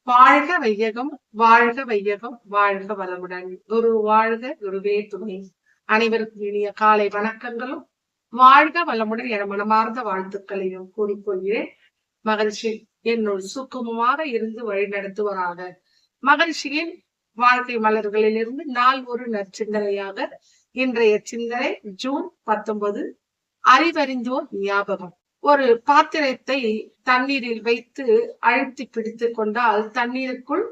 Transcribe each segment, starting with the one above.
வாழ்க வையகம், வாழ்க வையகம், வாழ்க வளமுடன். குரு வாழ்க, குருவே துணை. அனைவருக்கும் இனிய காலை வணக்கங்களும் வாழ்க வளமுடன் என மனமார்ந்த வாழ்த்துக்களையும் கூறிக்கொள்கிறேன். மகிழ்ச்சி என்னுள் சுக்குமமாக இருந்து வழி நடத்துவராக. மகிழ்ச்சியின் வாழ்க்கை மலர்களிலிருந்து நாள் ஒரு நற்சிந்தனையாக இன்றைய சிந்தனை ஜூன் 19. அறிவறிந்தோர் ஞாபகம். ஒரு பாத்திரத்தை தண்ணீரில் வைத்து அழுத்தி பிடித்து கொண்டால் தண்ணீருக்குள்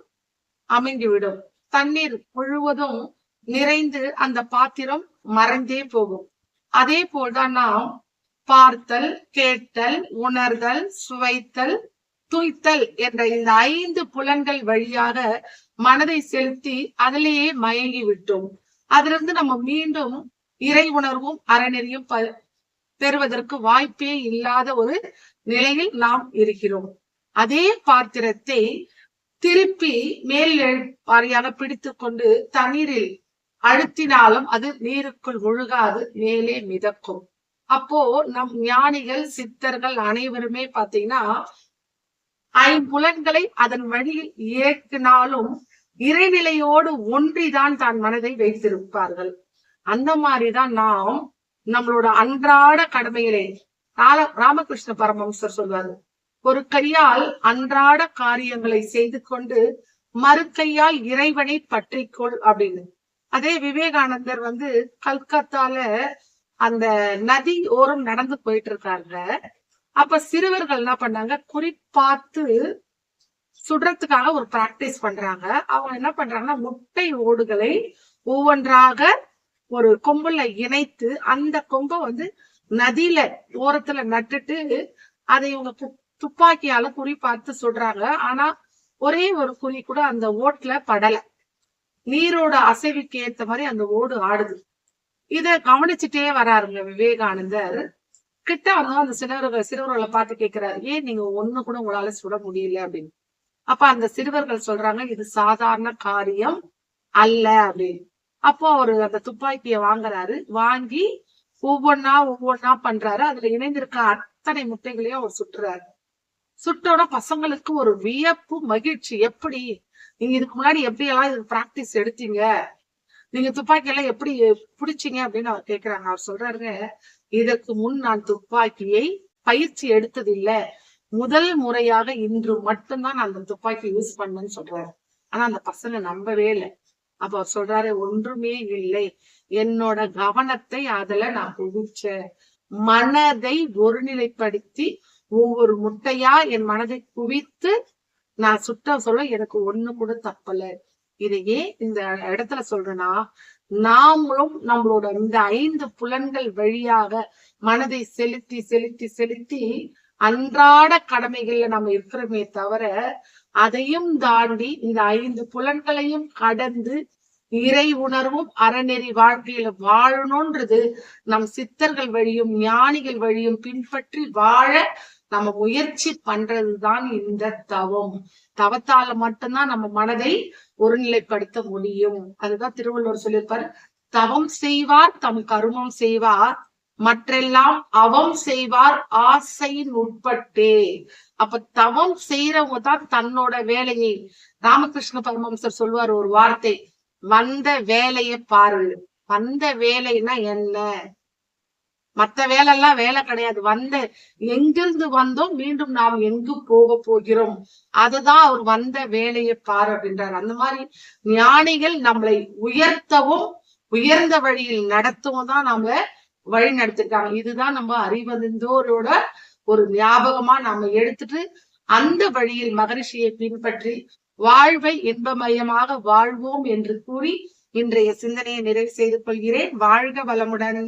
அமைந்துவிடும். தண்ணீர் முழுவதும் நிறைந்து அந்த பாத்திரம் மறைந்தே போகும். அதே போல்தான் நாம் பார்த்தல், கேட்டல், உணர்தல், சுவைத்தல், துய்த்தல் என்ற இந்த 5 புலன்கள் வழியாக மனதை செலுத்தி அதிலேயே மயங்கி விட்டோம். அதிலிருந்து நம்ம மீண்டும் இறை உணர்வும் அறநெறியும் பெறுவதற்கு வாய்ப்பே இல்லாத ஒரு நிலையில் நாம் இருக்கிறோம். அதே பாத்திரத்தை திருப்பி மேல் வாரியாக பிடித்து கொண்டு தண்ணீரில் அழுத்தினாலும் அது நீருக்குள் முழுகாது, மேலே மிதக்கும். அப்போ நம் ஞானிகள் சித்தர்கள் அனைவருமே பாத்தீங்கன்னா 5 புலன்களை அதன் வழியில் இயக்கினாலும் இறைநிலையோடு ஒன்றிதான் தான் மனதை வைத்திருப்பார்கள். அந்த மாதிரிதான் நாம் நம்மளோட அன்றாட கடமைகளை ராமகிருஷ்ண பரமஹம்சர் சொல்வாரு, ஒரு கையால் அன்றாட காரியங்களை செய்து கொண்டு மறு கையால் இறைவனை பற்றிக்கொள் அப்படின்னு. அதே விவேகானந்தர் கல்கத்தால அந்த நதி ஓரம் நடந்து போயிட்டு இருக்காங்க. அப்ப சிறுவர்கள் என்ன பண்ணாங்க, குறிப்பாத்து சுடுறதுக்காக ஒரு பிராக்டிஸ் பண்றாங்க. அவங்க என்ன பண்றாங்கன்னா, முட்டை ஓடுகளை ஒவ்வொன்றாக ஒரு கொம்புல இணைத்து அந்த கொம்பை நதியில ஓரத்துல நட்டுட்டு அதை இவங்க துப்பாக்கியால குறி பார்த்து சுடுறாங்க. ஆனா ஒரே ஒரு குறி கூட அந்த ஓட்டுல படல. நீரோட அசைவுக்கு ஏத்த மாதிரி அந்த ஓடு ஆடுது. இத கவனிச்சுட்டே வராருங்க விவேகானந்தர். கிட்ட அந்த சிறுவர்களை பார்த்து கேட்கிறாரு, ஏன் நீங்க ஒண்ணு கூட உங்களால சுட முடியல அப்படின்னு. அப்ப அந்த சிறுவர்கள் சொல்றாங்க, இது சாதாரண காரியம் அல்ல அப்படின்னு. அப்போ அவரு அந்த துப்பாக்கிய வாங்குறாரு. வாங்கி ஒவ்வொன்னா பண்றாரு. அதுல இணைந்திருக்க அத்தனை முட்டைகளையும் அவர் சுட்டுறாரு. சுட்டோட பசங்களுக்கு ஒரு வியப்பு, மகிழ்ச்சி. எப்படி நீங்க இதுக்கு முன்னாடி எப்படி எல்லாம் இதுக்கு பிராக்டிஸ் எடுத்தீங்க, நீங்க துப்பாக்கி எல்லாம் எப்படி பிடிச்சீங்க அப்படின்னு அவர் கேக்குறாங்க. அவர் சொல்றாருங்க, இதற்கு முன் நான் துப்பாக்கியை பயிற்சி எடுத்தது இல்ல, முதல் முறையாக இன்று மட்டும்தான் நான் அந்த துப்பாக்கி யூஸ் பண்ணேன்னு சொல்றாரு. ஆனா அந்த பசங்க நம்பவே இல்லை. அப்ப அவர் சொல்றாரு, ஒன்றுமே இல்லை, என்னோட கவனத்தை அதுல நான் குவிச்சேன். மனதை ஒருநிலைப்படுத்தி ஒவ்வொரு முட்டையா என் மனதை குவித்து நான் சுட்ட சொல்ல எனக்கு ஒண்ணு கூட தப்பல. இதையே இந்த இடத்துல சொல்றேன்னா, நாமளும் நம்மளோட இந்த 5 புலன்கள் வழியாக மனதை செலுத்தி செலுத்தி செலுத்தி அன்றாட கடமைகள்ல நம்ம இருக்கிறோமே தவிர, அதையும் தாண்டி இந்த 5 புலன்களையும் கடந்து இறை உணர்வும் அறநெறி வாழ்க்கையில வாழணும்ன்றது நம் சித்தர்கள் வழியும் ஞானிகள் வழியும் பின்பற்றி வாழ நம்ம முயற்சி பண்றதுதான் இந்த தவம். தவத்தால மட்டும்தான் நம்ம மனதை ஒருநிலைப்படுத்த முடியும். அதுதான் திருவள்ளுவர் சொல்லியிருப்பாரு, தவம் செய்வார் தம் கருமம் செய்வார், மற்றெல்லாம் அவம் செய்வார் ஆசையின் உட்பட்டே. அப்ப தவம் செய்யறவங்க தான் தன்னோட வேலையை, ராமகிருஷ்ண பரமஹம்சர் சொல்வார் ஒரு வார்த்தை, வந்த வேலையை பாரு. வந்த வேலைன்னா என்ன? மத்த வேலை எல்லாம் வேலை கிடையாது. எங்கிருந்து வந்தோம், மீண்டும் நாம் எங்கு போக போகிறோம், அதுதான் அவர் வந்த வேலையை பாரு அப்படின்றார். அந்த மாதிரி ஞானிகள் நம்மளை உயர்த்தவும் உயர்ந்த வழியில் நடத்தவும் தான் நம்மள வழி நடத்திருக்காங்க. இதுதான் நம்ம அறிவறிந்தோரோட ஒரு ஞாபகமா நாம எடுத்துட்டு அந்த வழியில் மகரிஷியை பின்பற்றி வாழ்வை இன்பமயமாக வாழ்வோம் என்று கூறி இன்றைய சிந்தனையை நிறைவு செய்து கொள்கிறேன். வாழ்க வளமுடன்.